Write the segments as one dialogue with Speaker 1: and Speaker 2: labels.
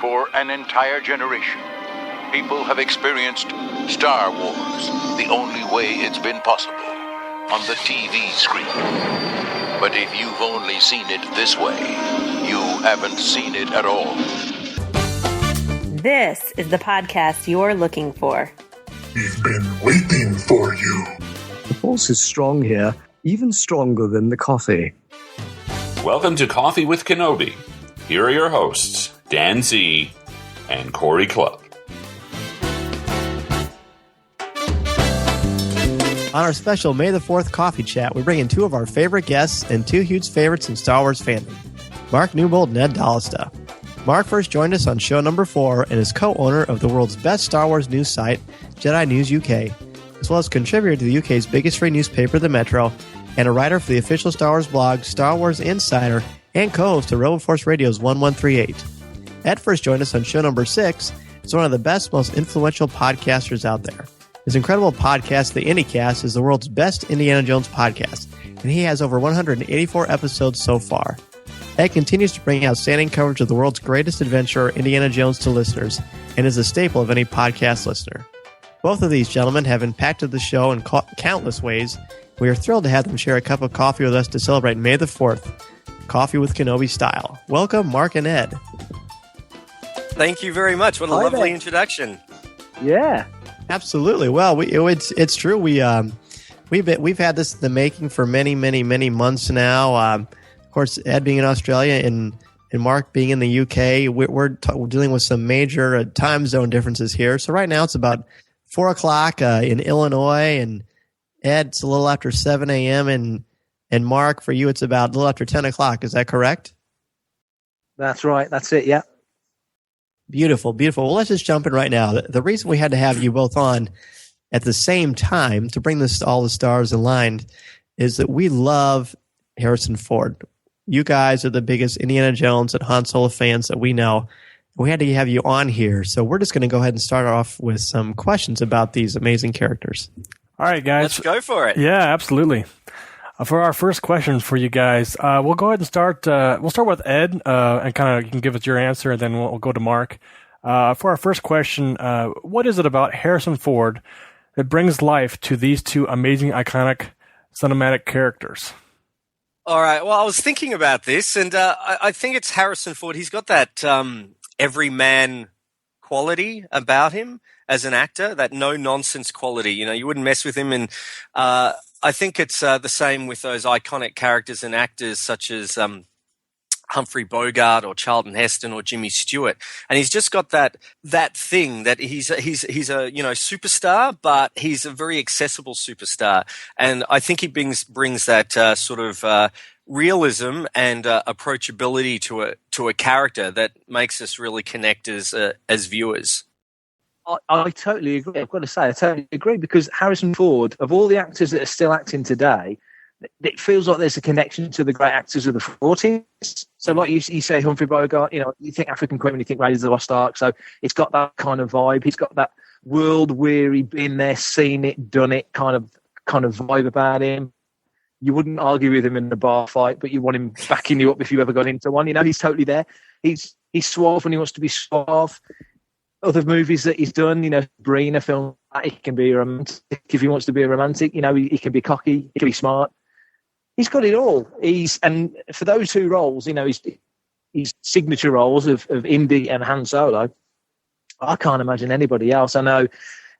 Speaker 1: For an entire generation, people have experienced Star Wars the only way it's been possible, on the TV screen. But if you've only seen it this way, you haven't seen it at all.
Speaker 2: This is the podcast you're looking for.
Speaker 3: We've been waiting for you.
Speaker 4: The force is strong here, even stronger than the coffee.
Speaker 5: Welcome to Coffee with Kenobi. Here are your hosts, Dan Z. and Corey Clubb.
Speaker 6: On our special May the 4th Coffee Chat, we bring in two of our favorite guests and two huge favorites in Star Wars fandom, Mark Newbold and Ed Dolista. Mark first joined us on show number 4 and is co-owner of the world's best Star Wars news site, Jedi News UK, as well as contributor to the UK's biggest free newspaper, The Metro, and a writer for the official Star Wars blog, Star Wars Insider, and co-host of Rebel Force Radio's 1138. Ed first joined us on show number 6. It's one of the best, most influential podcasters out there. His incredible podcast, the Indy Cast, is the world's best Indiana Jones podcast, and he has over 184 episodes so far. Ed continues to bring outstanding coverage of the world's greatest adventure, Indiana Jones, to listeners, and is a staple of any podcast listener. Both of these gentlemen have impacted the show in countless ways. We are thrilled to have them share a cup of coffee with us to celebrate May the 4th, Coffee with Kenobi style. Welcome, Mark and Ed.
Speaker 7: Thank you very much. What a lovely introduction.
Speaker 4: Yeah.
Speaker 6: Absolutely. Well, it's true. We've had this in the making for many months now. Of course, Ed being in Australia and Mark being in the UK, we're dealing with some major time zone differences here. So right now it's about 4 o'clock in Illinois, and Ed, it's a little after 7 a.m. and Mark, for you, it's about a little after 10 o'clock. Is that correct?
Speaker 4: That's right. That's it. Yeah.
Speaker 6: Beautiful, beautiful. Well, let's just jump in right now. The reason we had to have you both on at the same time to bring this all the stars aligned is that we love Harrison Ford. You guys are the biggest Indiana Jones and Han Solo fans that we know. We had to have you on here, so we're just going to go ahead and start off with some questions about these amazing characters.
Speaker 8: All right, guys.
Speaker 7: Let's go for it.
Speaker 8: Yeah, absolutely. For our first question for you guys, we'll go ahead and start. We'll start with Ed, and kind of you can give us your answer, and then we'll go to Mark. For our first question, what is it about Harrison Ford that brings life to these two amazing, iconic cinematic characters?
Speaker 7: All right. Well, I was thinking about this, and I think it's Harrison Ford. He's got that everyman quality about him as an actor, that no-nonsense quality. You know, you wouldn't mess with him, and I think it's the same with those iconic characters and actors such as Humphrey Bogart or Charlton Heston or Jimmy Stewart, and he's just got that thing that he's a superstar, but he's a very accessible superstar, and I think he brings that sort of realism and approachability to a character that makes us really connect as viewers.
Speaker 4: I totally agree. I've got to say, I totally agree, because Harrison Ford, of all the actors that are still acting today, it feels like there's a connection to the great actors of the 40s. So like you say, Humphrey Bogart, you think African Queen when you think Raiders of the Lost Ark. So it's got that kind of vibe. He's got that world-weary, been there, seen it, done it kind of vibe about him. You wouldn't argue with him in a bar fight, but you want him backing you up if you ever got into one. He's totally there. He's suave when he wants to be suave. Other movies that he's done, Breen, a film, he can be romantic if he wants to be a romantic. He can be cocky, he can be smart. He's got it all. And for those two roles, his signature roles of Indy and Han Solo, I can't imagine anybody else. I know,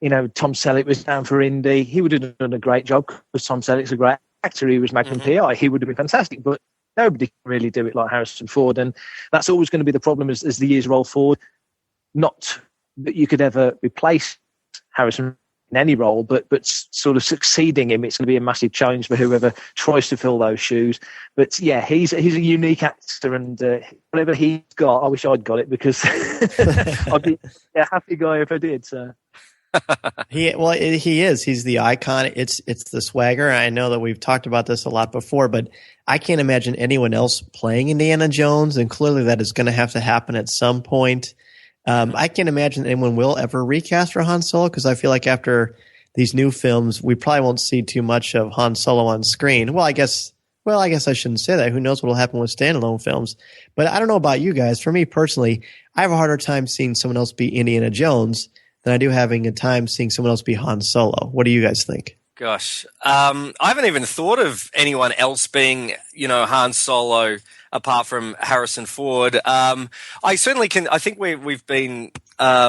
Speaker 4: Tom Selleck was down for Indy. He would have done a great job because Tom Selleck's a great actor. He was Magnum PI. He would have been fantastic, but nobody can really do it like Harrison Ford. And that's always going to be the problem as the years roll forward. Not that you could ever replace Harrison in any role, but sort of succeeding him, it's going to be a massive challenge for whoever tries to fill those shoes. But yeah, he's a unique actor, and whatever he's got, I wish I'd got it, because I'd be a happy guy if I did. So.
Speaker 6: He is. He's the icon. It's the swagger. I know that we've talked about this a lot before, but I can't imagine anyone else playing Indiana Jones, and clearly that is going to have to happen at some point. I can't imagine anyone will ever recast for Han Solo, because I feel like after these new films, we probably won't see too much of Han Solo on screen. Well, I guess Well, I guess I shouldn't say that. Who knows what will happen with standalone films? But I don't know about you guys. For me personally, I have a harder time seeing someone else be Indiana Jones than I do having a time seeing someone else be Han Solo. What do you guys think?
Speaker 7: Gosh, I haven't even thought of anyone else being, Han Solo apart from Harrison Ford. I certainly can. I think we've been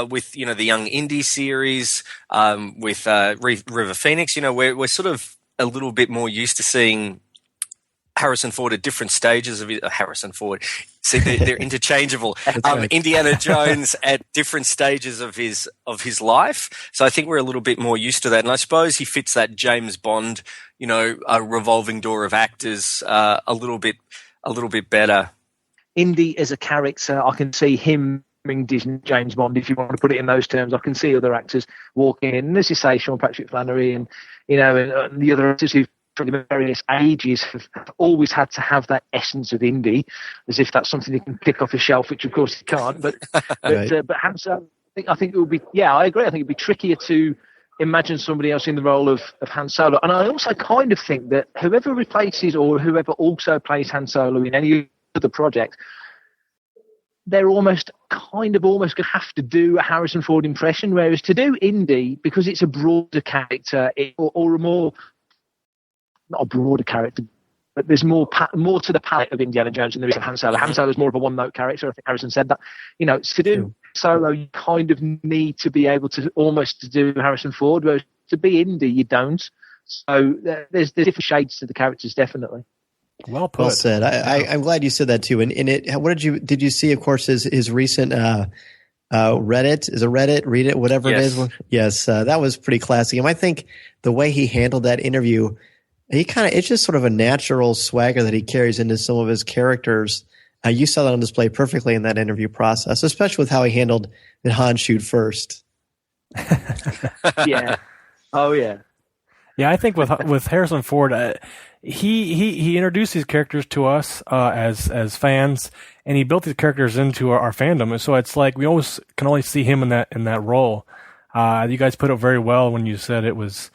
Speaker 7: with the Young Indy series, with River Phoenix. We're sort of a little bit more used to seeing Harrison Ford at different stages of Harrison Ford. See, they're interchangeable.
Speaker 6: Right.
Speaker 7: Indiana Jones at different stages of his life. So I think we're a little bit more used to that. And I suppose he fits that James Bond, a revolving door of actors, a little bit better.
Speaker 4: Indy as a character, I can see him being Disney James Bond, if you want to put it in those terms. I can see other actors walking in, and as you say, Sean Patrick Flannery and the other actors who've from the various ages have always had to have that essence of Indy, as if that's something you can pick off a shelf, which of course you can't. But
Speaker 6: Right.
Speaker 4: But Han Solo, I think it would be. Yeah, I agree. I think it'd be trickier to imagine somebody else in the role of Han Solo. And I also kind of think that whoever replaces or whoever also plays Han Solo in any other project, they're almost going to have to do a Harrison Ford impression. Whereas to do Indy, because it's a broader character or a more, not a broader character, but there's more to the palette of Indiana Jones than there is of Han Solo. Han Solo is more of a one-note character. I think Harrison said that. To do Solo, you kind of need to be able to almost do Harrison Ford, whereas to be Indy, you don't. So there's different shades to the characters, definitely.
Speaker 8: Well put.
Speaker 6: Well said. I'm glad you said that too. And what did you see? Of course, his recent Reddit, is a Reddit, read it, whatever it is. Yes, that was pretty classic. And I think the way he handled that interview, it's just sort of a natural swagger that he carries into some of his characters. You saw that on display perfectly in that interview process, especially with how he handled the Han shoot first.
Speaker 4: Yeah. Oh yeah.
Speaker 8: Yeah, I think with Harrison Ford, he introduced these characters to us as fans, and he built these characters into our fandom. And so it's like we always can only see him in that role. You guys put it very well when you said it was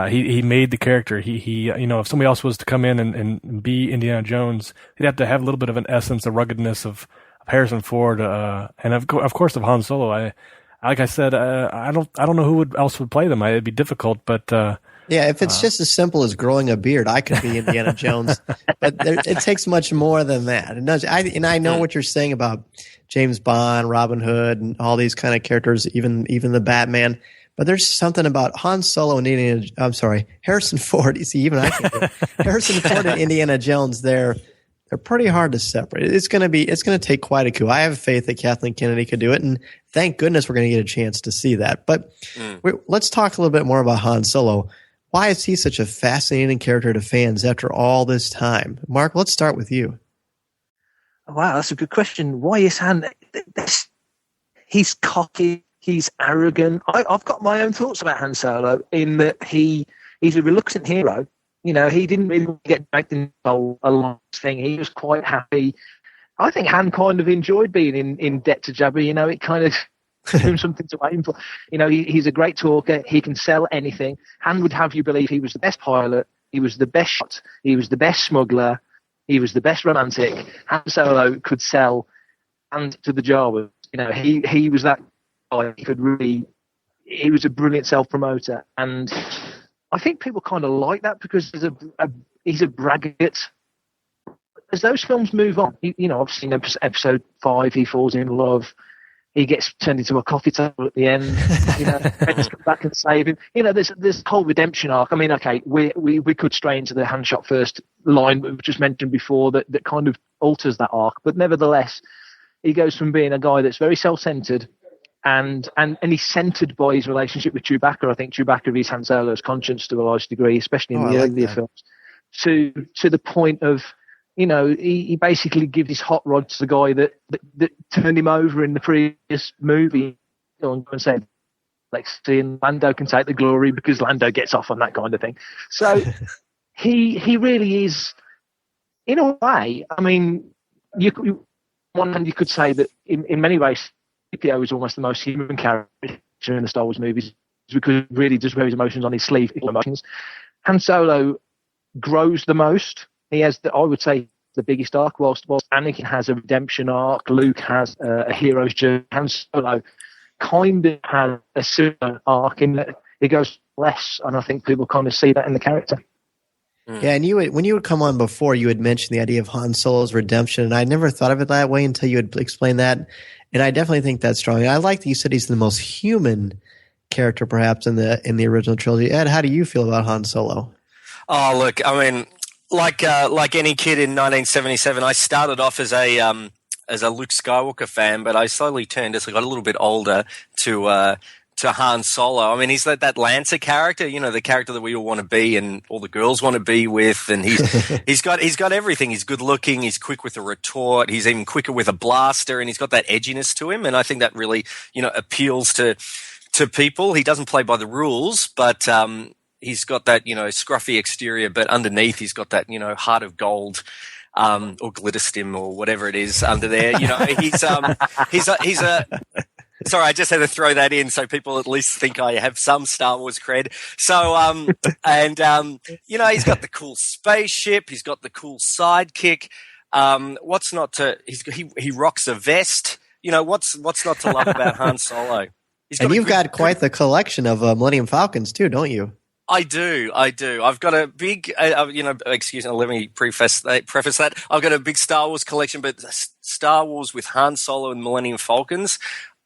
Speaker 8: he made the character. He if somebody else was to come in and be Indiana Jones, he'd have to have a little bit of an essence, a ruggedness of Harrison Ford, and of course of Han Solo. Like I said, I don't know who else would play them. It'd be difficult, but.
Speaker 6: Yeah, if it's just as simple as growing a beard, I could be Indiana Jones. But it takes much more than that. And I know what you're saying about James Bond, Robin Hood, and all these kind of characters, even the Batman. But there's something about Han Solo and Harrison Ford. You see, even I can do it. Harrison Ford and Indiana Jones, they're pretty hard to separate. It's going to take quite a coup. I have faith that Kathleen Kennedy could do it, and thank goodness we're going to get a chance to see that. But let's talk a little bit more about Han Solo. Why is he such a fascinating character to fans after all this time? Mark, let's start with you.
Speaker 4: Wow, that's a good question. Why is Han? He's cocky. He's arrogant. I've got my own thoughts about Han Solo in that he's a reluctant hero. He didn't really want to get back in the whole alliance thing. He was quite happy. I think Han kind of enjoyed being in debt to Jabba. It kind of gave him something to aim for. He's a great talker. He can sell anything. Han would have you believe he was the best pilot. He was the best shot. He was the best smuggler. He was the best romantic. Han Solo could sell and to the Jawas. He was that guy. He was a brilliant self-promoter. And I think people kind of like that because he's a braggart. As those films move on, I've seen episode 5, he falls in love. He gets turned into a coffee table at the end. Friends come back and save him. There's this whole redemption arc. I mean, okay, we could stray into the hand shot first line we've just mentioned before that kind of alters that arc. But nevertheless, he goes from being a guy that's very self-centered and he's centered by his relationship with Chewbacca. I think Chewbacca is Han Solo's conscience to a large degree, especially in the earlier films, to the point of, he basically gives his hot rod to the guy that turned him over in the previous movie. Go and say, like, seeing Lando can take the glory because Lando gets off on that kind of thing. So he really is, in a way. I mean, on one hand, you could say that in many ways, CPO is almost the most human character in the Star Wars movies because he really just wears emotions on his sleeve. Emotions. Han Solo grows the most. he has, I would say, the biggest arc. Whilst Anakin has a redemption arc, Luke has a hero's journey, Han Solo kind of has a similar arc in that it goes less, and I think people kind of see that in the character.
Speaker 6: Yeah, and when you would come on before, you had mentioned the idea of Han Solo's redemption, and I never thought of it that way until you had explained that, and I definitely think that's strong. And I like that you said he's the most human character, perhaps, in the original trilogy. Ed, how do you feel about Han Solo?
Speaker 7: Oh, look, I mean, like any kid in 1977, I started off as a Luke Skywalker fan, but I slowly turned as I got a little bit older to Han Solo. I mean, he's that Lancer character, the character that we all want to be and all the girls want to be with. And he's got everything. He's good looking. He's quick with a retort. He's even quicker with a blaster, and he's got that edginess to him. And I think that really, appeals to people. He doesn't play by the rules, but he's got that, scruffy exterior, but underneath he's got that, heart of gold. Or glitter stim or whatever it is under there. He's a sorry, I just had to throw that in so people at least think I have some Star Wars cred. So, he's got the cool spaceship. He's got the cool sidekick. What's not to? He rocks a vest. What's not to love about Han Solo?
Speaker 6: And you've got quite the collection of Millennium Falcons too, don't you?
Speaker 7: I do. I've got a big, excuse me, let me preface that. I've got a big Star Wars collection, but Star Wars with Han Solo and Millennium Falcons,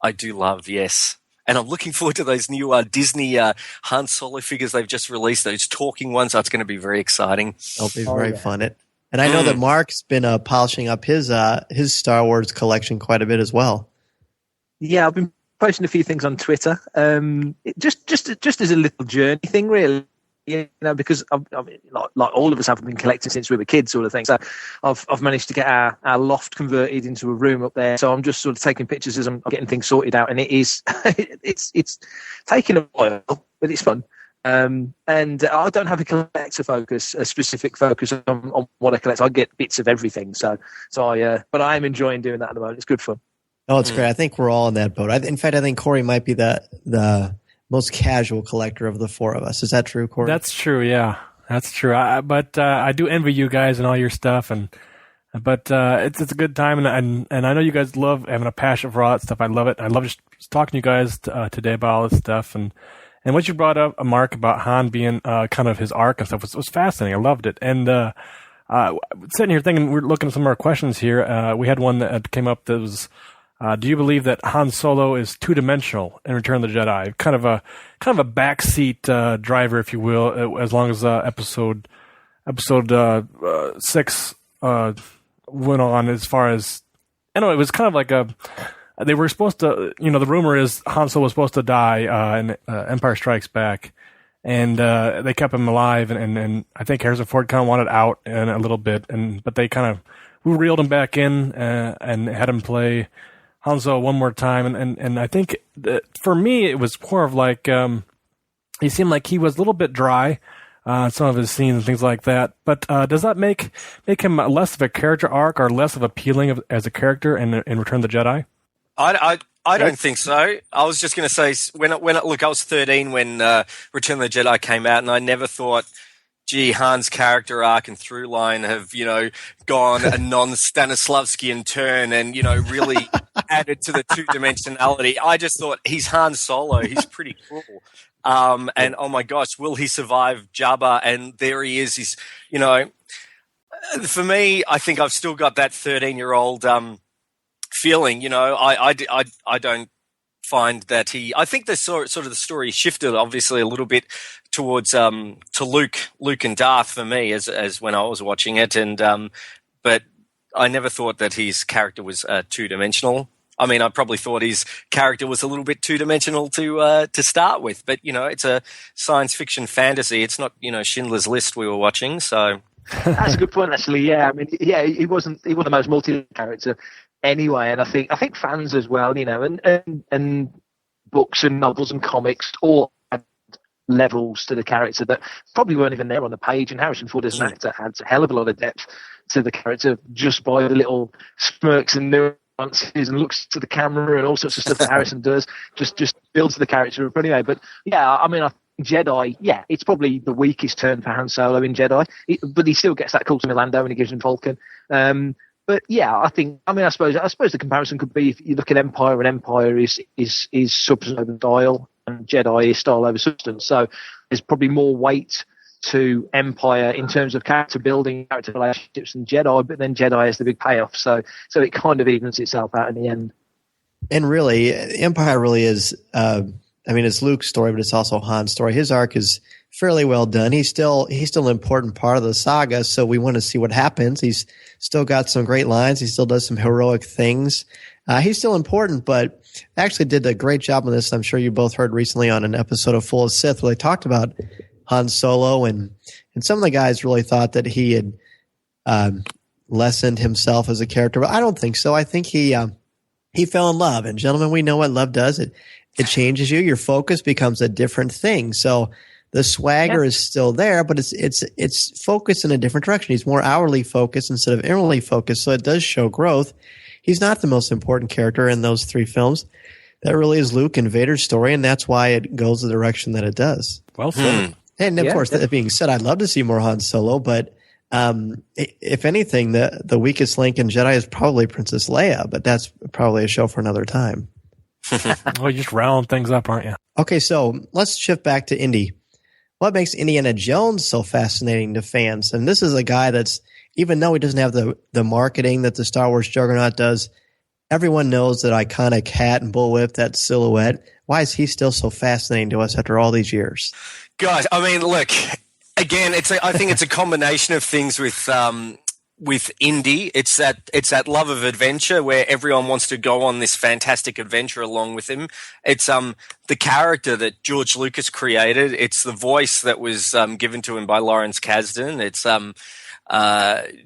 Speaker 7: I do love, yes. And I'm looking forward to those new Disney Han Solo figures they've just released, those talking ones. That's going to be very exciting.
Speaker 6: It'll be very fun. And I know that Mark's been polishing up his Star Wars collection quite a bit as well.
Speaker 4: Yeah, I've been posting a few things on Twitter, just as a little journey thing, really. Because like all of us haven't been collecting since we were kids, sort of thing. So I've managed to get our loft converted into a room up there. So I'm just sort of taking pictures as I'm getting things sorted out, and it is it's taking a while, but it's fun. And I don't have a specific focus on what I collect. I get bits of everything. But I am enjoying doing that at the moment. It's good fun.
Speaker 6: Oh, it's great. I think we're all in that boat. In fact, I think Corey might be the most casual collector of the four of us. Is that true, Corey?
Speaker 8: That's true. Yeah, that's true. But I do envy you guys and all your stuff, but it's a good time, and I know you guys love having a passion for all that stuff. I love it. I love just talking to you guys today about all this stuff, and what you brought up, Mark, about Han being kind of his arc and stuff was fascinating. I loved it, and sitting here thinking, we're looking at some of our questions here. We had one that came up that was. Do you believe that Han Solo is two-dimensional in Return of the Jedi? Kind of a backseat driver, if you will, as long as episode 6 went on. As far as I know, it was kind of like they were supposed to. The rumor is Han Solo was supposed to die in Empire Strikes Back, and they kept him alive, and I think Harrison Ford kind of wanted out in a little bit, but they kind of reeled him back in and had him play Han Solo one more time, and I think that for me it was more of like he seemed like he was a little bit dry, some of his scenes and things like that. But does that make him less of a character arc or less of appealing as a character in Return of the Jedi?
Speaker 7: I don't think so. I was just going to say look, I was 13 when Return of the Jedi came out, and I never thought, gee, Han's character arc and through line have, gone a non-Stanislavskian turn and, really added to the two-dimensionality. I just thought he's Han Solo. He's pretty cool. And oh my gosh, will he survive Jabba? And there he is. He's, for me, I think I've still got that 13-year-old feeling. I don't find that I think the sort of the story shifted obviously a little bit towards to Luke and Darth for me as when I was watching it, and but I never thought that his character was two-dimensional. I mean, I probably thought his character was a little bit two-dimensional to start with, but it's a science fiction fantasy. It's not Schindler's List we were watching, so
Speaker 4: that's a good point actually. Yeah, I mean, yeah, he wasn't the most multi character anyway, and I think fans as well, and books and novels and comics all had levels to the character that probably weren't even there on the page. And Harrison Ford as an actor adds a hell of a lot of depth to the character just by the little smirks and nuances and looks to the camera and all sorts of stuff that Harrison does. Just builds the character up anyway. But yeah, I mean, I Jedi, yeah, it's probably the weakest turn for Han Solo in Jedi, but he still gets that call to Milando and he gives him Falcon. But yeah, I suppose the comparison could be if you look at Empire, and Empire is substance over style, and Jedi is style over substance. So there's probably more weight to Empire in terms of character building, character relationships than Jedi, but then Jedi has the big payoff. So it kind of evens itself out in the end.
Speaker 6: And really, Empire really is. It's Luke's story, but it's also Han's story. His arc is fairly well done. He's still an important part of the saga, so we want to see what happens. He's still got some great lines. He still does some heroic things. He's still important, but actually did a great job on this. I'm sure you both heard recently on an episode of Full of Sith where they talked about Han Solo, and some of the guys really thought that he had lessened himself as a character. But I don't think so. I think he fell in love, and gentlemen, we know what love does. It changes you. Your focus becomes a different thing. So the swagger is still there, but it's focused in a different direction. He's more outwardly focused instead of inwardly focused. So it does show growth. He's not the most important character in those three films. That really is Luke and Vader's story, and that's why it goes the direction that it does.
Speaker 8: Well said.
Speaker 6: And of course, that being said, I'd love to see more Han Solo, but if anything, the weakest link in Jedi is probably Princess Leia, but that's probably a show for another time.
Speaker 8: Well, you're just rounding things up, aren't you?
Speaker 6: Okay, so let's shift back to Indy. What makes Indiana Jones so fascinating to fans? And this is a guy that's, even though he doesn't have the marketing that the Star Wars juggernaut does, everyone knows that iconic hat and bullwhip, that silhouette. Why is he still so fascinating to us after all these years?
Speaker 7: Guys, I mean, look, again, I think it's a combination of things with Indy. It's that love of adventure where everyone wants to go on this fantastic adventure along with him. It's the character that George Lucas created. It's the voice that was given to him by Lawrence Kasdan. It's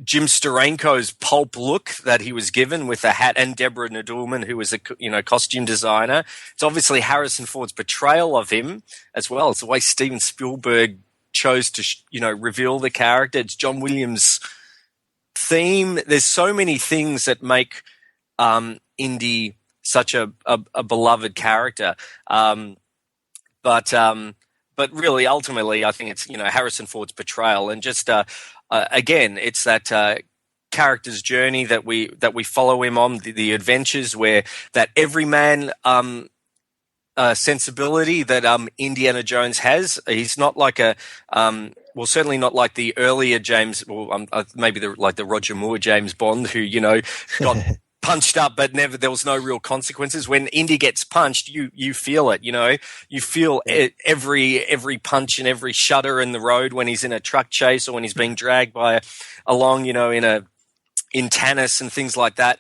Speaker 7: Jim Steranko's pulp look that he was given with a hat, and Deborah Nadoolman, who was a costume designer. It's obviously Harrison Ford's portrayal of him as well. It's the way Steven Spielberg chose to reveal the character. It's John Williams' theme. There's so many things that make Indy such a beloved character. But really, ultimately, I think it's Harrison Ford's portrayal, and just again, it's that character's journey that we follow him on, the adventures where that everyman sensibility that Indiana Jones has. He's not like certainly not like the earlier James, maybe the Roger Moore James Bond, who got punched up, but there was no real consequences. When Indy gets punched, you feel it. You feel every punch and every shudder in the road when he's in a truck chase or when he's being dragged along, in Tanis and things like that.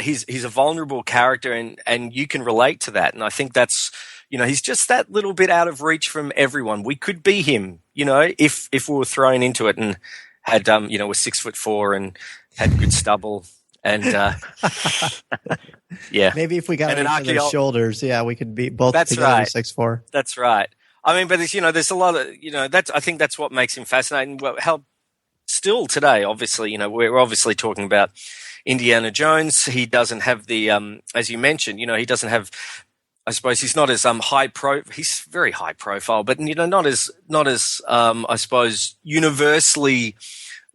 Speaker 7: He's a vulnerable character, and you can relate to that. And I think that's, he's just that little bit out of reach from everyone. We could be him, if we were thrown into it and had, was 6'4" and had good stubble. And yeah,
Speaker 6: maybe if we got on each other's shoulders, we could be both together 6'4".
Speaker 7: That's right. I mean, but there's a lot of I think that's what makes him fascinating. How still today, obviously, we're obviously talking about Indiana Jones. He doesn't have the as you mentioned, he doesn't have. I suppose he's not as he's very high profile, but not as I suppose universally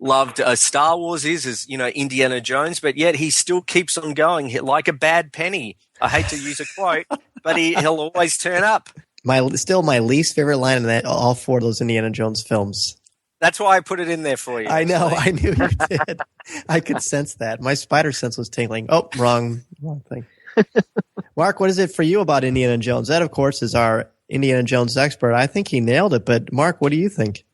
Speaker 7: loved as Star Wars is as Indiana Jones, but yet he still keeps on going like a bad penny. I hate to use a quote, but he'll always turn up. My
Speaker 6: least favorite line in all four of those Indiana Jones films.
Speaker 7: That's why I put it in there for you.
Speaker 6: I know, I knew you did. I could sense that. My spider sense was tingling. Oh, wrong thing. Mark, what is it for you about Indiana Jones? That, of course, is our Indiana Jones expert. I think he nailed it, but Mark, what do you think?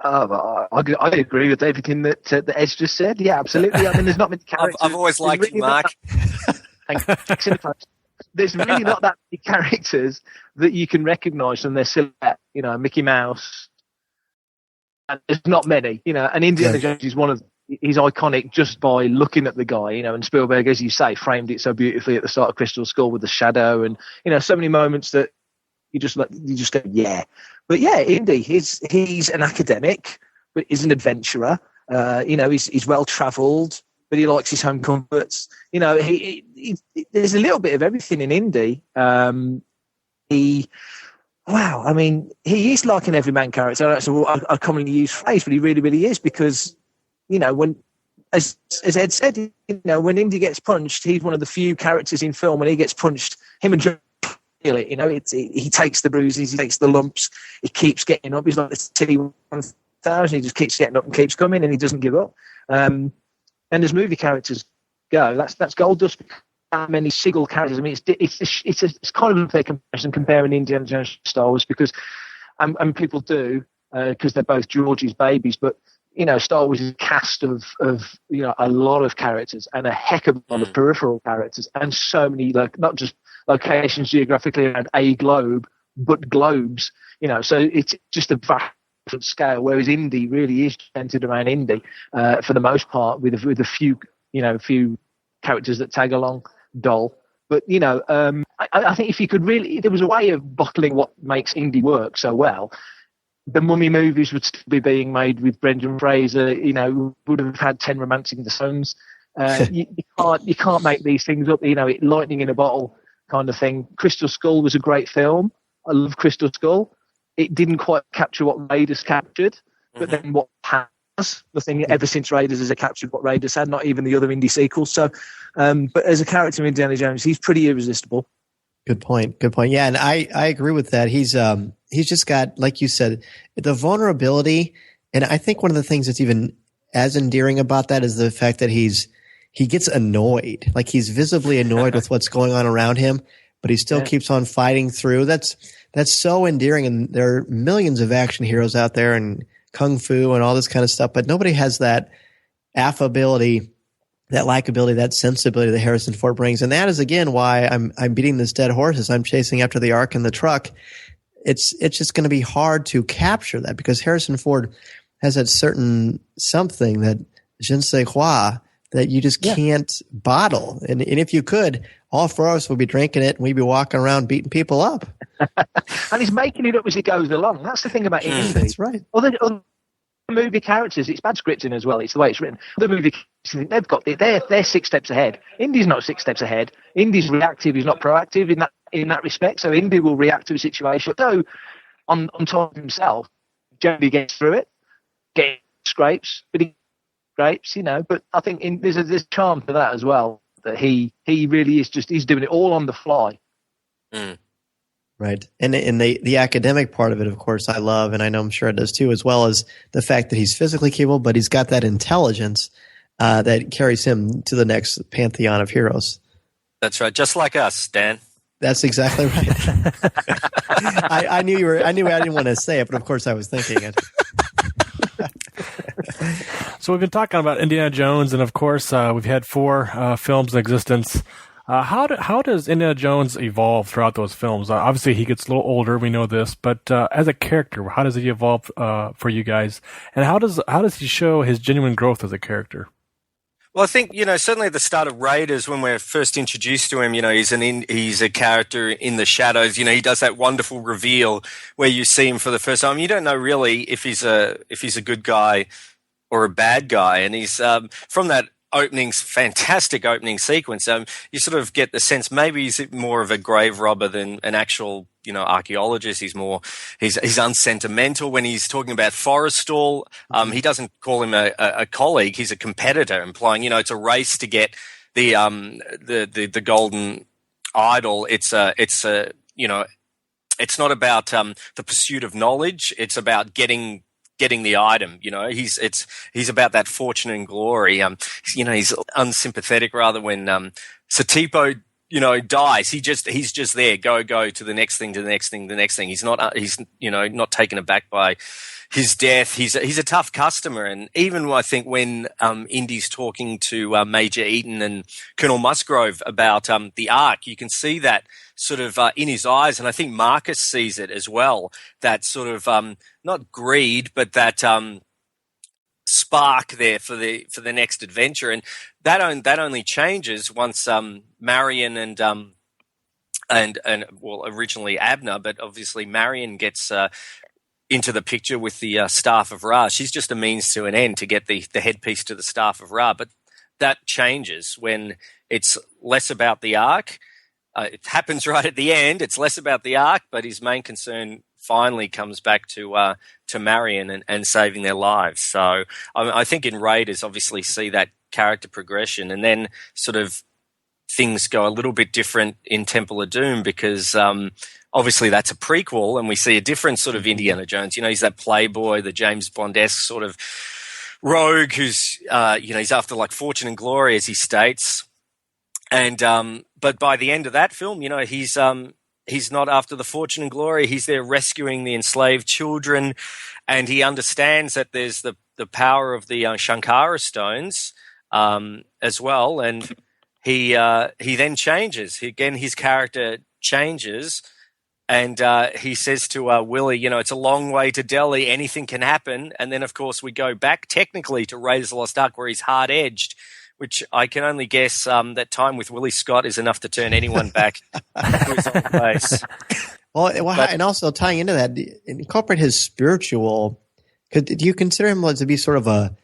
Speaker 4: I agree with everything that Ed just said. Yeah, absolutely. I mean, there's not many characters.
Speaker 7: I've always liked you, Mark.
Speaker 4: There's really not that many characters that you can recognise from their silhouette. Mickey Mouse. And there's not many. And Indiana Jones is one of. He's iconic just by looking at the guy. And Spielberg, as you say, framed it so beautifully at the start of Crystal Skull with the shadow, and so many moments that you just go, yeah. But yeah, Indy, he's an academic, but he's an adventurer. He's well travelled, but he likes his home comforts. There's a little bit of everything in Indy. wow, I mean, he is like an everyman character. That's a commonly used phrase, but he really, really is because, when, as Ed said, when Indy gets punched, he's one of the few characters in film when he gets punched, him and John feel it. He takes the bruises, he takes the lumps, he keeps getting up. He's like the T-1000, he just keeps getting up and keeps coming, and he doesn't give up. And as movie characters go, that's gold dust. How many single characters? I mean, it's kind of a unfair comparison comparing Indiana Jones to Star Wars because, and people do because they're both George's babies. But Star Wars is a cast of a lot of characters and a heck of a lot of peripheral characters and so many not just locations geographically around a globe, but globes. So it's just a vast different scale. Whereas Indy really is centered around Indy for the most part, with a few few characters that tag along. Dull, but I think if there was a way of bottling what makes Indy work so well, the Mummy movies would still be being made with Brendan Fraser. Would have had 10 Romancing the Stones. You can't make these things up. Lightning in a bottle kind of thing. Crystal Skull was a great film. I love Crystal Skull. It didn't quite capture what Raiders captured, but then what has. Nothing ever since Raiders has captured what Raiders had, not even the other Indy sequels. So, but as a character in Indiana Jones, he's pretty irresistible.
Speaker 6: Good point. Yeah, and I agree with that. He's just got, like you said, the vulnerability, and I think one of the things that's even as endearing about that is the fact that he gets annoyed, like he's visibly annoyed with what's going on around him, but he still keeps on fighting through. That's so endearing, and there are millions of action heroes out there and kung fu and all this kind of stuff, but nobody has that affability, that likability, that sensibility that Harrison Ford brings. And that is, again, why I'm beating this dead horse as I'm chasing after the Ark in the truck. It's just going to be hard to capture that because Harrison Ford has that certain something, that je ne sais quoi, that you just can't bottle. And if you could, all four of us would be drinking it and we'd be walking around beating people up.
Speaker 4: And he's making it up as he goes along. That's the thing about Indy.
Speaker 6: That's right.
Speaker 4: Other movie characters, it's bad scripting as well. It's the way it's written. Other movie characters, they're 6 steps ahead. Indy's not 6 steps ahead. Indy's reactive. He's not proactive in that respect. So Indy will react to a situation. Though on top of himself, generally gets through it, gets scrapes, but he scrapes, But I think there's a charm to that as well. That he really is he's doing it all on the fly.
Speaker 6: Right. And the academic part of it, of course, I love, and I know I'm sure it does too, as well as the fact that he's physically capable, but he's got that intelligence that carries him to the next pantheon of heroes. That's
Speaker 7: right. Just like us, Dan.
Speaker 6: That's exactly right. I knew I didn't want to say it, but of course I was thinking it.
Speaker 8: So we've been talking about Indiana Jones, and of course we've had 4 films in existence. How does Indiana Jones evolve throughout those films? Obviously, he gets a little older. We know this, but as a character, how does he evolve for you guys? And how does he show his genuine growth as a character?
Speaker 7: Well, I think certainly at the start of Raiders, when we're first introduced to him, he's a character in the shadows. He does that wonderful reveal where you see him for the first time. You don't know really if he's a good guy or a bad guy, and he's from that fantastic opening sequence. You sort of get the sense maybe he's more of a grave robber than an actual, archaeologist. He's unsentimental when he's talking about Forrestal. He doesn't call him a colleague. He's a competitor, implying, it's a race to get the golden idol. It's not about the pursuit of knowledge. It's about getting the item, he's about that fortune and glory. He's unsympathetic rather when Satipo, dies. He's just there. Go to the next thing, to the next thing, the next thing. He's not taken aback by his death. He's a tough customer. And even I think when Indy's talking to Major Eaton and Colonel Musgrove about the Ark, you can see that sort of in his eyes, and I think Marcus sees it as well, that sort of not greed, but that spark there for the next adventure. And that only changes once Marion and originally Abner, but obviously Marion gets into the picture with the Staff of Ra. She's just a means to an end to get the headpiece to the Staff of Ra. But that changes when it's less about the Ark it happens right at the end. It's less about the arc, but his main concern finally comes back to Marion and saving their lives. So I think in Raiders, obviously see that character progression, and then sort of things go a little bit different in Temple of Doom because obviously that's a prequel, and we see a different sort of Indiana Jones. You know, he's that playboy, the James Bond-esque sort of rogue who's he's after like fortune and glory, as he states. And but by the end of that film, you know, he's not after the fortune and glory. He's there rescuing the enslaved children, and he understands that there's the power of the Shankara stones as well. And he then changes. His character changes, and he says to Willie, you know, it's a long way to Delhi. Anything can happen. And then, of course, we go back technically to Raiders of the Lost Ark, where he's hard-edged, which I can only guess that time with Willie Scott is enough to turn anyone back to his own place.
Speaker 6: And also tying into that, incorporate his spiritual. Do you consider him to be sort of a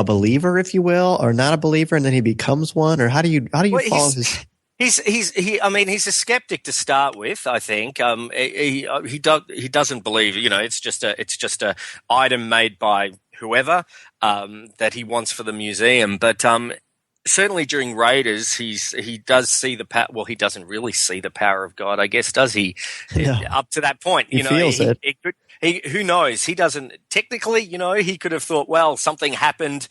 Speaker 6: believer, if you will, or not a believer, and then he becomes one, or how do you follow his?
Speaker 7: He's a skeptic to start with. I think he doesn't believe. You know, it's just a item made by whoever that he wants for the museum, but. Certainly during Raiders, he does see the power. Well, he doesn't really see the power of God, I guess, does he? Yeah. Up to that point,
Speaker 6: he feels it.
Speaker 7: Who knows? He doesn't technically. You know, he could have thought, well, something happened.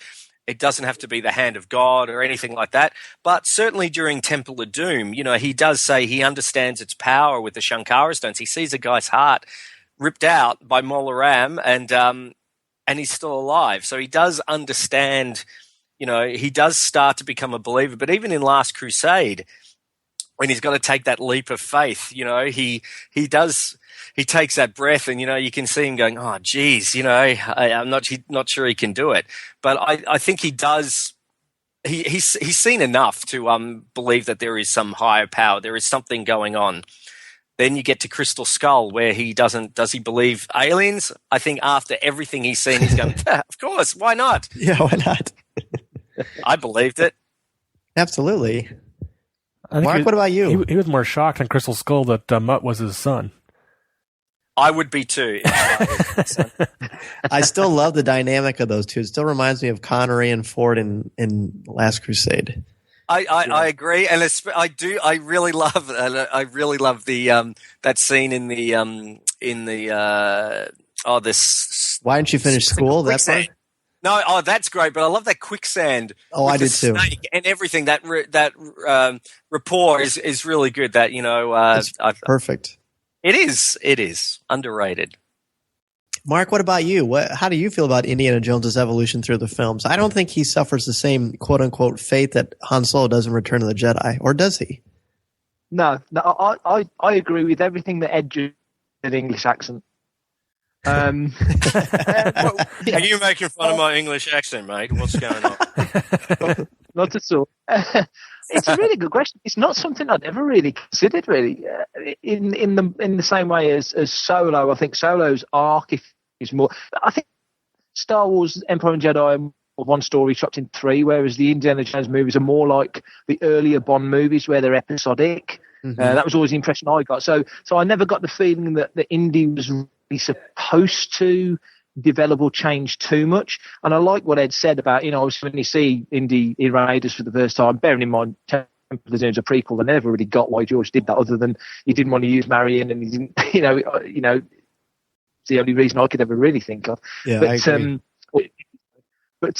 Speaker 7: It doesn't have to be the hand of God or anything like that. But certainly during Temple of Doom, you know, he does say he understands its power with the Shankara stones. He sees a guy's heart ripped out by Mola Ram, and he's still alive. So he does understand. You know, he does start to become a believer, but even in Last Crusade, when he's got to take that leap of faith, you know, he takes that breath, and you know, you can see him going, "Oh, geez, you know, I'm not sure he can do it." But I think he does. He's seen enough to believe that there is some higher power, there is something going on. Then you get to Crystal Skull, where he doesn't. Does he believe aliens? I think after everything he's seen, he's going, "Of course, why not?"
Speaker 6: Yeah, why not?
Speaker 7: I believed it.
Speaker 6: Absolutely. Mark, what about you?
Speaker 8: He was more shocked in Crystal Skull that Mutt was his son.
Speaker 7: I would be too.
Speaker 6: I still love the dynamic of those two. It still reminds me of Connery and Ford in Last Crusade.
Speaker 7: I agree, and I do. I really love the that scene in the this.
Speaker 6: Why didn't you finish school? That part?
Speaker 7: No, that's great, but I love that quicksand.
Speaker 6: Oh, I did too.
Speaker 7: And everything that rapport is really good. That you know,
Speaker 6: perfect.
Speaker 7: It is underrated.
Speaker 6: Mark, what about you? How do you feel about Indiana Jones's evolution through the films? I don't think he suffers the same quote unquote fate that Han Solo does in Return of the Jedi, or does he?
Speaker 4: No, I agree with everything that Ed did in English accent.
Speaker 7: Are you making fun of my English accent, mate? What's going on?
Speaker 4: Not at all. It's a really good question. It's not something I'd ever really considered. Really, in the same way as Solo, I think Solo's arc is more. I think Star Wars, Empire and Jedi are one story chopped in three, whereas the Indiana Jones movies are more like the earlier Bond movies where they're episodic. Mm-hmm. That was always the impression I got. So I never got the feeling that the Indy was supposed to develop or change too much. And I like what Ed said about, you know, when you see Indy in Raiders for the first time, bearing in mind Temple of Doom is a prequel, I never really got why George did that, other than he didn't want to use Marion, and he didn't, you know, it's the only reason I could ever really think of.
Speaker 6: Yeah, I agree.
Speaker 4: But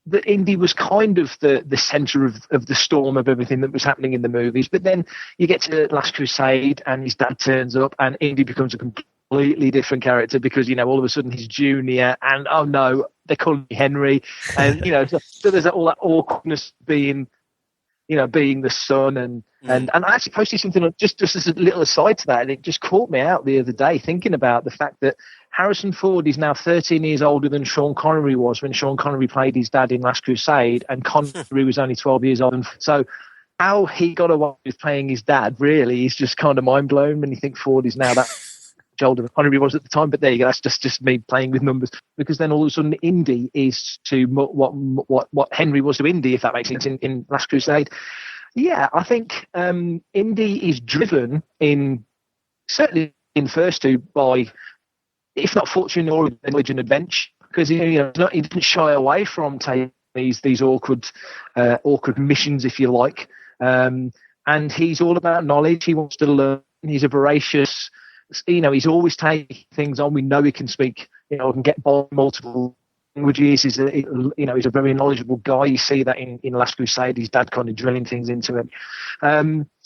Speaker 4: the Indy was kind of the center of the storm of everything that was happening in the movies. But then you get to Last Crusade, and his dad turns up, and Indy becomes a completely different character because, you know, all of a sudden he's junior, and oh no, they call me Henry, and you know, so there's all that awkwardness being the son, and I actually posted something just as a little aside to that, and it just caught me out the other day thinking about the fact that Harrison Ford is now 13 years older than Sean Connery was when Sean Connery played his dad in Last Crusade, and Connery was only 12 years old. And so how he got away with playing his dad really is just kind of mind-blowing when you think Ford is now that much older than Connery was at the time. But there you go, that's just me playing with numbers, because then all of a sudden Indy is to what Henry was to Indy, if that makes sense, in Last Crusade. Yeah, I think Indy is driven certainly in the first two by, if not fortune or knowledge and adventure, because he didn't shy away from taking these awkward missions, if you like. And he's all about knowledge. He wants to learn. He's a voracious. He's always taking things on. We know he can speak. Can get by multiple languages. He's a very knowledgeable guy. You see that in Last Crusade. His dad kind of drilling things into him.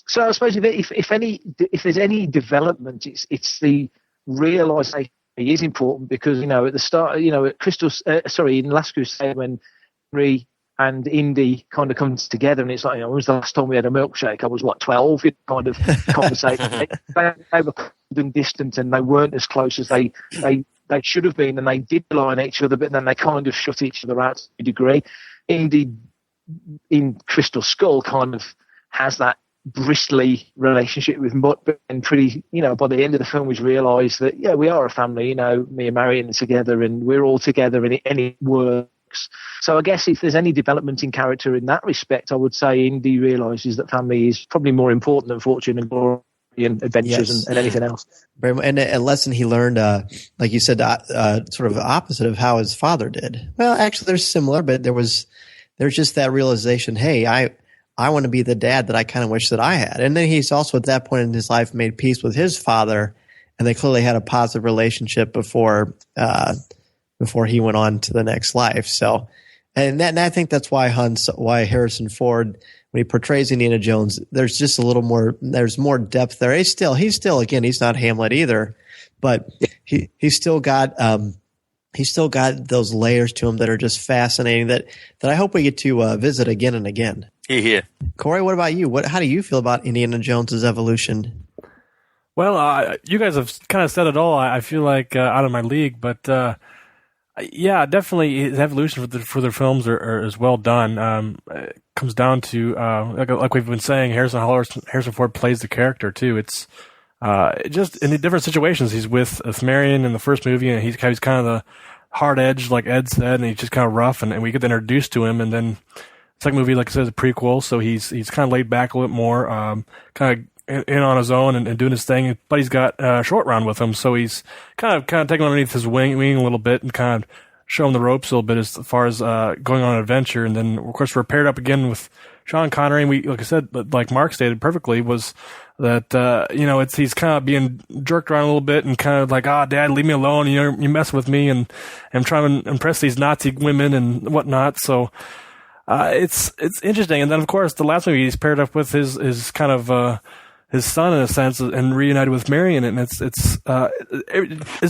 Speaker 4: So I suppose if there's any development, it's the realization he is important, because at the start, in Last Crusade, when Henry and Indy kind of comes together, and it's like, when was the last time we had a milkshake? I was 12. Kind of conversation. They were cold and distant, and they weren't as close as they should have been, and they did rely on each other, but then they kind of shut each other out to a degree. Indy in Crystal Skull kind of has that bristly relationship with Mutt, but then pretty, by the end of the film, we realise that, we are a family, me and Marion together, and we're all together, and it works. So I guess if there's any development in character in that respect, I would say Indy realises that family is probably more important than fortune and glory and adventures and anything else.
Speaker 6: And a lesson he learned, like you said, sort of opposite of how his father did. Well, actually, they're similar, but there's just that realization, hey, I want to be the dad that I kind of wish that I had. And then he's also at that point in his life made peace with his father, and they clearly had a positive relationship before he went on to the next life. So, and I think that's why Harrison Ford, when he portrays Indiana Jones, there's just a little more, there's more depth there. He's still, again, he's not Hamlet either, but he's still got those layers to him that are just fascinating that I hope we get to visit again and again.
Speaker 7: Yeah.
Speaker 6: Corey, what about you? How do you feel about Indiana Jones's evolution?
Speaker 8: Well, you guys have kind of said it all. I feel like out of my league, but yeah, definitely his evolution for their films is well done. It comes down to like we've been saying, Harrison Ford plays the character too. It's just in the different situations. He's with Marion in the first movie, and he's kind of the hard edge, like Ed said, and he's just kind of rough, and we get introduced to him, and then second movie, like I said, is a prequel, so he's kind of laid back a little bit more, kind of in on his own and doing his thing. But he's got Short Round with him, so he's kind of taking underneath his wing a little bit and kind of showing the ropes a little bit as far as going on an adventure. And then, of course, we're paired up again with Sean Connery, and we, like I said, like Mark stated perfectly, was that he's kind of being jerked around a little bit and kind of like, Dad, leave me alone. You mess with me, and I'm trying to impress these Nazi women and whatnot. So. It's interesting, and then of course the last movie he's paired up with his kind of his son in a sense, and reunited with Marion, and it's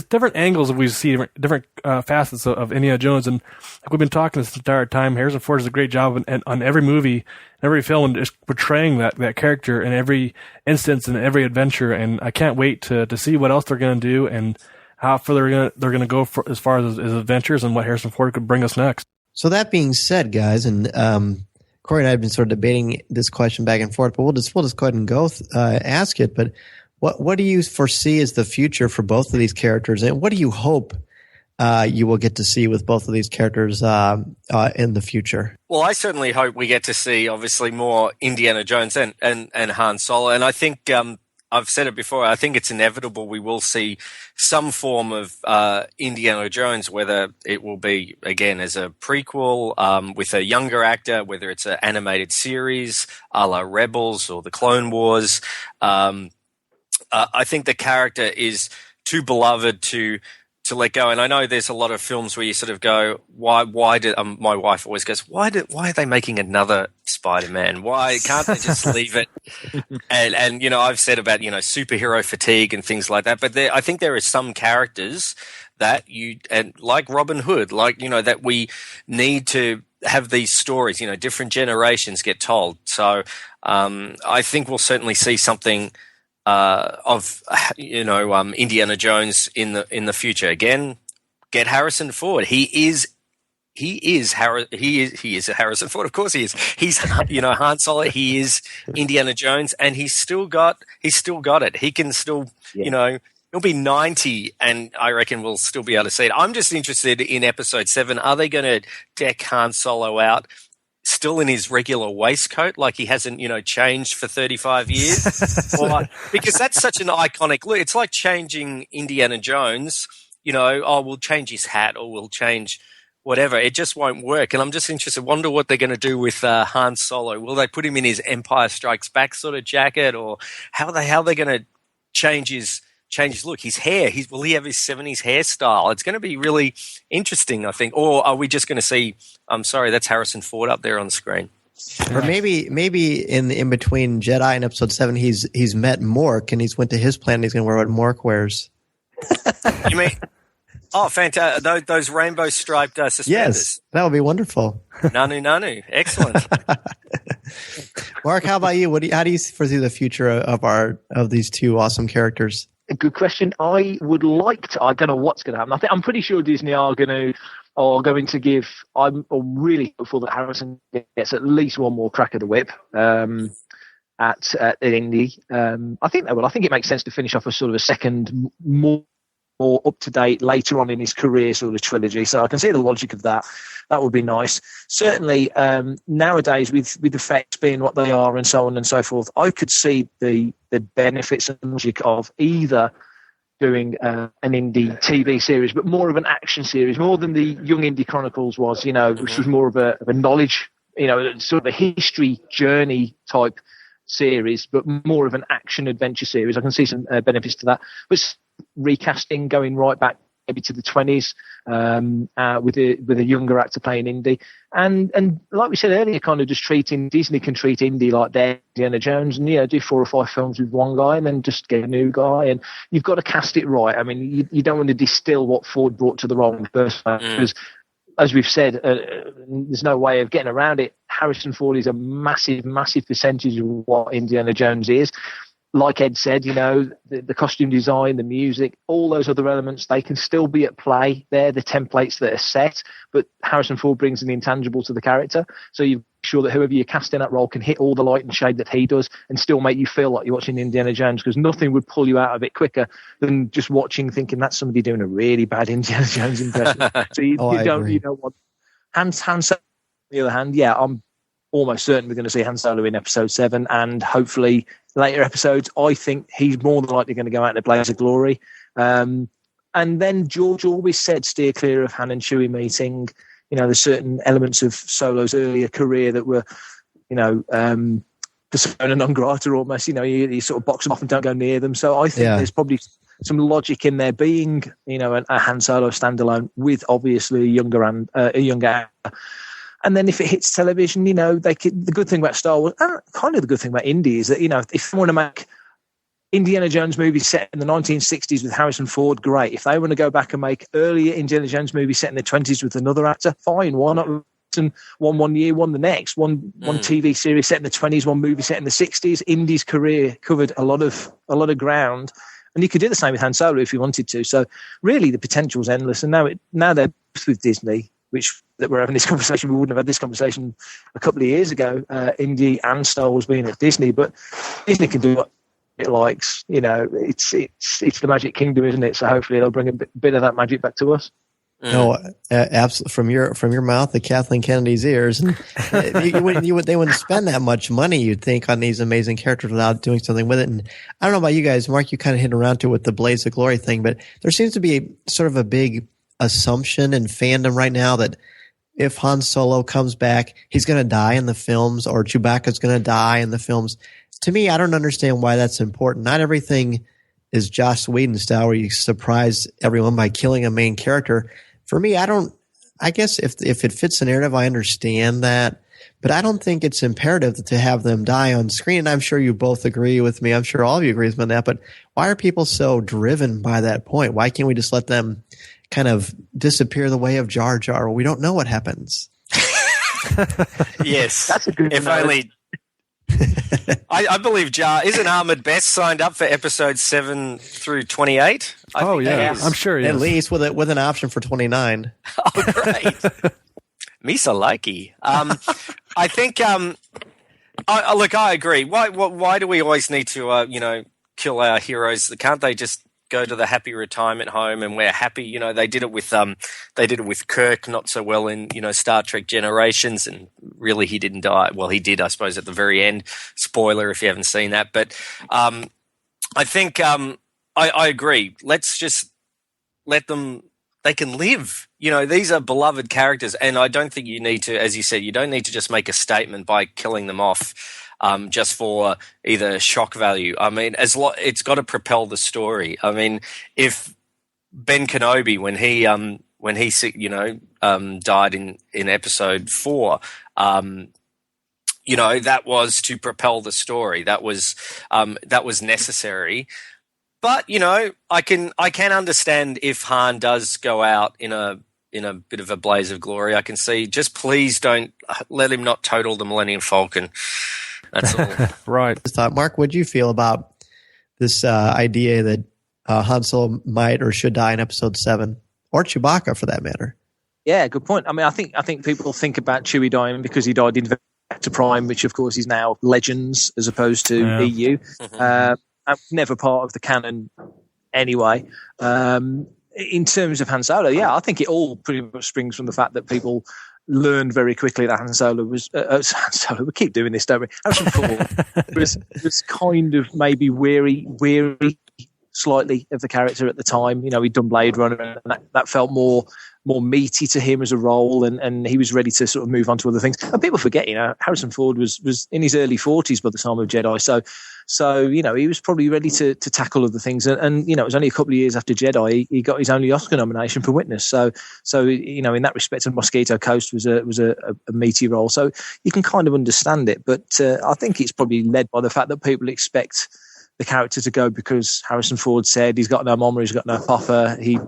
Speaker 8: different angles that we see, different facets of Indiana Jones, and like we've been talking this entire time, Harrison Ford does a great job on every movie, every film, and just portraying that character in every instance and every adventure, and I can't wait to see what else they're going to do and how further they're going to go as far as his adventures and what Harrison Ford could bring us next.
Speaker 6: So that being said, guys, and Corey and I have been sort of debating this question back and forth, but we'll just go ahead and go ask it. But what do you foresee as the future for both of these characters, and what do you hope you will get to see with both of these characters in the future?
Speaker 7: Well, I certainly hope we get to see, obviously, more Indiana Jones and Han Solo, and I think I've said it before, I think it's inevitable we will see some form of Indiana Jones, whether it will be, again, as a prequel with a younger actor, whether it's an animated series a la Rebels or the Clone Wars. I think the character is too beloved to let go. And I know there's a lot of films where you sort of go, why did my wife always goes, why are they making another Spider-Man? Why can't they just leave it? And I've said about, superhero fatigue and things like that. But I think there are some characters that like Robin Hood, that we need to have these stories, different generations get told. So, I think we'll certainly see something of Indiana Jones in the future. Again, get Harrison Ford. He is Harrison Ford. Of course he is. He's Han Solo. He is Indiana Jones, and he's still got it. He can still he'll be 90, and I reckon we'll still be able to see it. I'm just interested in Episode 7. Are they going to deck Han Solo out still in his regular waistcoat, like he hasn't, changed for 35 years. Because that's such an iconic look. It's like changing Indiana Jones, we'll change his hat or we'll change whatever. It just won't work. And I'm just interested, wonder what they're going to do with Han Solo. Will they put him in his Empire Strikes Back sort of jacket, or how are they going to change his look? His hair, will he have his 70s hairstyle? It's going to be really interesting, I think. Or are we just going to see, I'm sorry, that's Harrison Ford up there on the screen.
Speaker 6: Or maybe in between Jedi and Episode 7, he's met Mork and he's went to his planet. He's going to wear what Mork wears.
Speaker 7: You mean? Oh, fantastic! Those rainbow striped suspenders.
Speaker 6: Yes, that would be wonderful.
Speaker 7: Nanu, excellent.
Speaker 6: Mark, how about you? How do you foresee the future of these two awesome characters?
Speaker 4: A good question. I would like to. I don't know what's going to happen. I'm pretty sure Disney are going to give. I'm really hopeful that Harrison gets at least one more crack of the whip at Indy. I think they will. I think it makes sense to finish off a sort of a second more up to date later on in his career sort of trilogy. So I can see the logic of that. That would be nice. Certainly nowadays with effects being what they are and so on and so forth, I could see the benefits and logic of either doing an Indy TV series, but more of an action series, more than the Young Indy Chronicles was, which was more of a knowledge, sort of a history journey type series, but more of an action adventure series. I can see some benefits to that. But recasting, going right back maybe to the 20s with a younger actor playing Indy, and like we said earlier, kind of just Disney can treat Indy like they're Indiana Jones, and do 4 or 5 films with one guy and then just get a new guy, and you've got to cast it right. I mean, you don't want to distill what Ford brought to the role in the first place, because as we've said, there's no way of getting around it. Harrison Ford is a massive percentage of what Indiana Jones is. Like Ed said, the costume design, the music, all those other elements, they can still be at play. They're the templates that are set, but Harrison Ford brings an intangible to the character. So you're sure that whoever you cast in that role can hit all the light and shade that he does and still make you feel like you're watching Indiana Jones, because nothing would pull you out of it quicker than just watching thinking that's somebody doing a really bad Indiana Jones impression. So you don't want Han Solo. On the other hand, I'm almost certain we're going to see Han Solo in Episode 7, and hopefully later episodes. I think he's more than likely going to go out in a blaze of glory. And then George always said steer clear of Han and Chewie meeting. There's certain elements of Solo's earlier career that were, persona non grata almost. You sort of box them off and don't go near them. So I think there's probably some logic in there being, a Han Solo standalone with obviously a younger actor. And then if it hits television, the good thing about Star Wars, and kind of the good thing about Indy, is that, if they want to make Indiana Jones movies set in the 1960s with Harrison Ford, great. If they want to go back and make earlier Indiana Jones movies set in the 20s with another actor, fine. Why not? One year, one the next. One TV series set in the 20s, one movie set in the 60s. Indy's career covered a lot of ground. And you could do the same with Han Solo if you wanted to. So really the potential's endless. And now they're both with Disney, that we're having this conversation. We wouldn't have had this conversation a couple of years ago. Indy and Star Wars being at Disney, but Disney can do what it likes. It's the Magic Kingdom, isn't it? So hopefully they'll bring a bit of that magic back to us.
Speaker 6: No, absolutely. From your mouth to Kathleen Kennedy's ears. They wouldn't spend that much money, you'd think, on these amazing characters without doing something with it. And I don't know about you guys, Mark. You kind of hit around to it with the Blaze of Glory thing, but there seems to be sort of a big assumption in fandom right now that if Han Solo comes back, he's going to die in the films, or Chewbacca's going to die in the films. To me, I don't understand why that's important. Not everything is Joss Whedon style where you surprise everyone by killing a main character. For me, I guess if it fits the narrative, I understand that, but I don't think it's imperative to have them die on screen. And I'm sure you both agree with me. I'm sure all of you agree with me on that, but why are people so driven by that point? Why can't we just let them kind of disappear the way of Jar Jar? We don't know what happens.
Speaker 7: Yes.
Speaker 4: That's a good
Speaker 7: if only I believe isn't Ahmed Best signed up for episodes 7 through 28?
Speaker 8: I'm sure he is.
Speaker 6: At least with an option for 29.
Speaker 7: Oh, great. Misa likey. I think I agree. Why do we always need to kill our heroes? Can't they just go to the happy retirement home, and we're happy. You know, they did it with Kirk, not so well in, you know, Star Trek Generations, and really he didn't die. Well, he did, I suppose, at the very end. Spoiler if you haven't seen that. But I think I agree. Let's just let them. They can live. You know, these are beloved characters, and I don't think you need to, as you said, you don't need to just make a statement by killing them off just for either shock value. I mean, it's got to propel the story. I mean, if Ben Kenobi, when he died in episode 4, you know, that was to propel the story. That was necessary. But, you know, I can understand if Han does go out in a bit of a blaze of glory. I can see, just please don't let him not total the Millennium Falcon. That's all.
Speaker 8: Right.
Speaker 6: Mark, what do you feel about this idea that Han Solo might or should die in Episode 7, or Chewbacca for that matter?
Speaker 4: Yeah, good point. I mean, I think people think about Chewie dying because he died in Vector Prime, which of course is now Legends as opposed to EU. Never part of the canon anyway. In terms of Han Solo, yeah, I think it all pretty much springs from the fact that people learned very quickly that Han Solo was Han Solo. We keep doing this, don't we? Harrison Ford was kind of maybe weary slightly of the character at the time. You know, he'd done Blade Runner, and that felt more meaty to him as a role, and he was ready to sort of move on to other things. And people forget, you know, Harrison Ford was in his early 40s by the time of Jedi, so you know, he was probably ready to tackle other things. And you know, it was only a couple of years after Jedi he got his only Oscar nomination for Witness. So you know, in that respect, and Mosquito Coast was a meaty role. So you can kind of understand it, but I think it's probably led by the fact that people expect the character to go because Harrison Ford said he's got no mama, he's got no papa, he's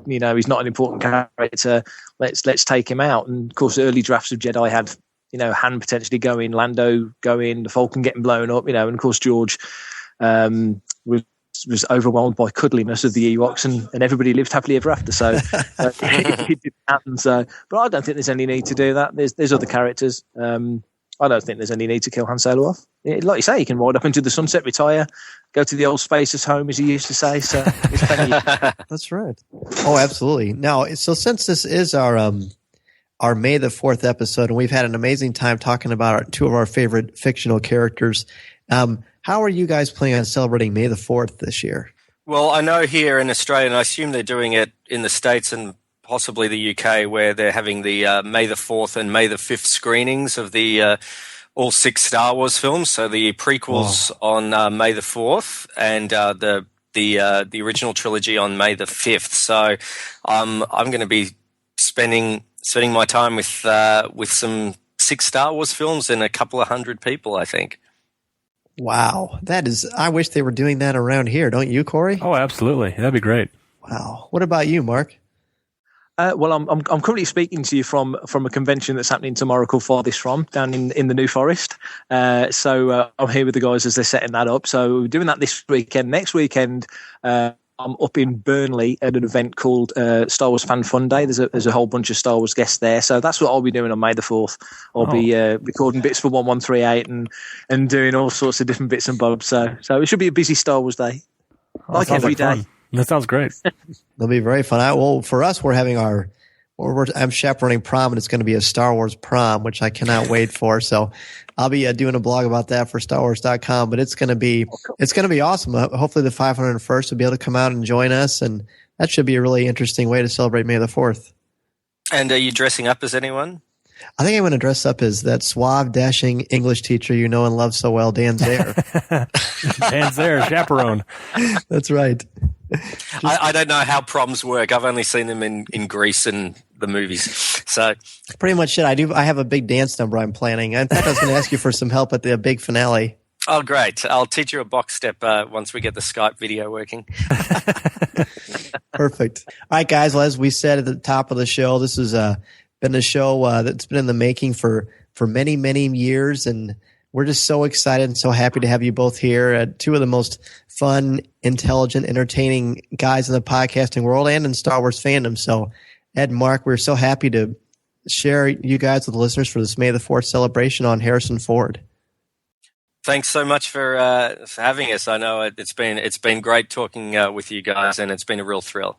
Speaker 4: not an important character. Let's take him out. And of course, early drafts of Jedi had, you know, Han potentially going, Lando going, the Falcon getting blown up, you know, and of course George was overwhelmed by cuddliness of the Ewoks, and everybody lived happily ever after. So it didn't happen. So, but I don't think there's any need to do that. There's other characters. I don't think there's any need to kill Han Solo off. Like you say, he can ride up into the sunset, retire, go to the old spacer's home, as he used to say. So it's plenty.
Speaker 6: That's right. Oh, absolutely. Now, so since this is our May the 4th episode, and we've had an amazing time talking about two of our favorite fictional characters, how are you guys planning on celebrating May the 4th this year?
Speaker 7: Well, I know here in Australia, and I assume they're doing it in the States and possibly the UK, where they're having the May the 4th and May the 5th screenings of the all 6 Star Wars films. So the prequels on May the 4th, and the original trilogy on May the 5th. So I'm going to be spending my time with some 6 Star Wars films and a couple of hundred people, I think.
Speaker 6: Wow, that is! I wish they were doing that around here, don't you, Corey?
Speaker 8: Oh, absolutely, that'd be great.
Speaker 6: Wow. What about you, Mark?
Speaker 4: Well, I'm currently speaking to you from a convention that's happening tomorrow called Farthest From, down in the New Forest. So I'm here with the guys as they're setting that up. So we're doing that this weekend. Next weekend, I'm up in Burnley at an event called Star Wars Fan Fun Day. There's a whole bunch of Star Wars guests there. So that's what I'll be doing on May the 4th. I'll be recording bits for 1138 and doing all sorts of different bits and bobs. So it should be a busy Star Wars day, like every day.
Speaker 8: Fun. That sounds great.
Speaker 6: It'll be very fun. Well, for us, we're having I'm chaperoning prom, and it's going to be a Star Wars prom, which I cannot wait for. So I'll be doing a blog about that for StarWars.com, but it's going to be awesome. Hopefully the 501st will be able to come out and join us, and that should be a really interesting way to celebrate May the 4th.
Speaker 7: And are you dressing up as anyone?
Speaker 6: I think I'm going to dress up as that suave, dashing English teacher you know and love so well, Dan Zaire.
Speaker 8: Dan Zaire, chaperone.
Speaker 6: That's right.
Speaker 7: I don't know how proms work. I've only seen them in Greece and the movies. So
Speaker 6: pretty much it. I have a big dance number I'm planning. In fact, I was going to ask you for some help at the big finale.
Speaker 7: Oh, great. I'll teach you a box step once we get the Skype video working.
Speaker 6: Perfect. All right, guys. Well, as we said at the top of the show, this has been a show that's been in the making for many, many years, and we're just so excited and so happy to have you both here. Two of the most fun, intelligent, entertaining guys in the podcasting world and in Star Wars fandom. So, Ed and Mark, we're so happy to share you guys with the listeners for this May the 4th celebration on Harrison Ford.
Speaker 7: Thanks so much for having us. I know it's been great talking with you guys, and it's been a real thrill.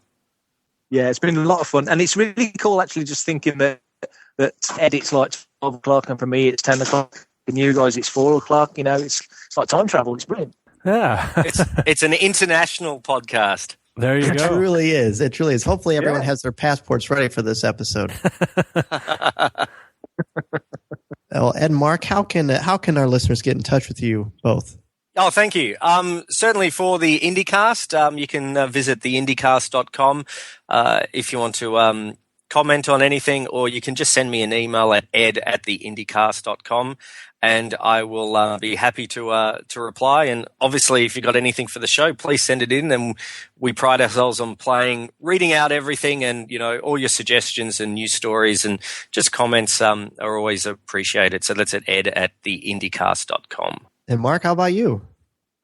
Speaker 4: Yeah, it's been a lot of fun, and it's really cool actually just thinking that Ed, it's like 12 o'clock, and for me it's 10 o'clock, and you guys it's 4 o'clock. You know, it's like time travel. It's brilliant.
Speaker 8: Yeah.
Speaker 7: It's an international podcast.
Speaker 8: There you go.
Speaker 6: It truly is. It truly is. Hopefully everyone has their passports ready for this episode. Well, Ed and Mark, how can our listeners get in touch with you both?
Speaker 7: Oh, thank you. Certainly for the Indy Cast, you can visit theindycast.com if you want to comment on anything, or you can just send me an email at ed@theindycast.com, and I will be happy to reply. And obviously, if you've got anything for the show, please send it in. And we pride ourselves on reading out everything, and all your suggestions and news stories and just comments are always appreciated. So that's at ed@theindycast.com.
Speaker 6: And Mark, how about you?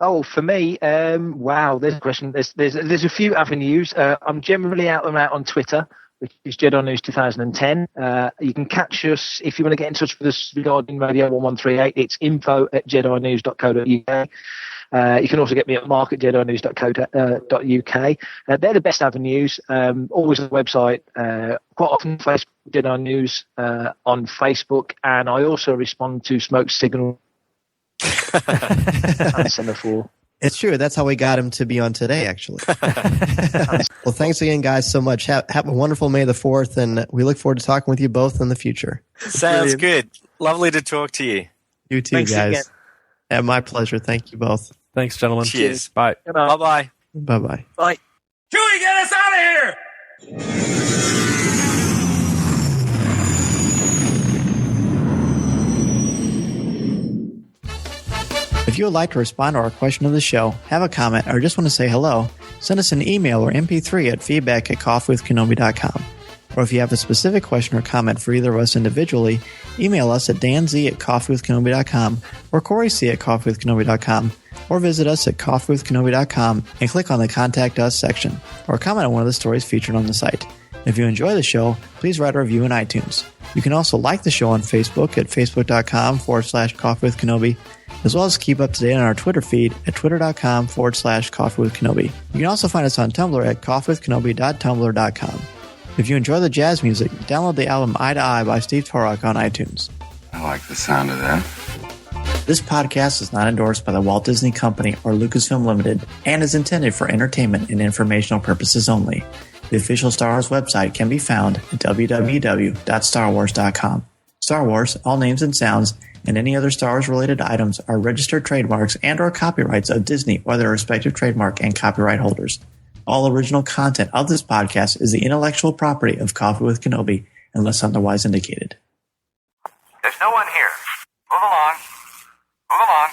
Speaker 4: Oh, for me, wow, there's a question. There's a few avenues. I'm generally out and out on Twitter, which is Jedi News 2010. You can catch us if you want to get in touch with us regarding Radio 1138. It's info@jedinews.co.uk. You can also get me at mark@jedinews.co.uk. They're the best avenues. Always on the website. Quite often Facebook Jedi News on Facebook, and I also respond to Smoke Signal and Semaphore.
Speaker 6: It's true. That's how we got him to be on today, actually. Well, thanks again, guys, so much. Have a wonderful May the 4th, and we look forward to talking with you both in the future.
Speaker 7: Sounds good. Lovely to talk to you.
Speaker 6: You too,
Speaker 4: Thanks
Speaker 6: guys.
Speaker 4: again.
Speaker 6: Yeah, my pleasure. Thank you both.
Speaker 8: Thanks, gentlemen.
Speaker 7: Cheers.
Speaker 8: Bye.
Speaker 7: Bye-bye.
Speaker 6: Bye-bye.
Speaker 4: Bye.
Speaker 5: Chewie, get us out of here!
Speaker 6: If you would like to respond to our question of the show, have a comment, or just want to say hello, send us an email or MP3 at feedback@coffeewithkenobi.com. Or if you have a specific question or comment for either of us individually, email us at danz@coffeewithkenobi.com or coryc@coffeewithkenobi.com, or visit us at coffeewithkenobi.com and click on the Contact Us section, or comment on one of the stories featured on the site. If you enjoy the show, please write a review in iTunes. You can also like the show on Facebook at facebook.com/coffeewithkenobi, as well as keep up to date on our Twitter feed at twitter.com/coffeewithkenobi. You can also find us on Tumblr at coffeewithkenobi.tumblr.com. If you enjoy the jazz music, download the album Eye to Eye by Steve Torok on iTunes.
Speaker 9: I like the sound of that.
Speaker 6: This podcast is not endorsed by the Walt Disney Company or Lucasfilm Limited and is intended for entertainment and informational purposes only. The official Star Wars website can be found at www.starwars.com. Star Wars, all names and sounds, and any other Star Wars-related items are registered trademarks and or copyrights of Disney or their respective trademark and copyright holders. All original content of this podcast is the intellectual property of Coffee with Kenobi, unless otherwise indicated.
Speaker 9: There's no one here. Move along. Move along.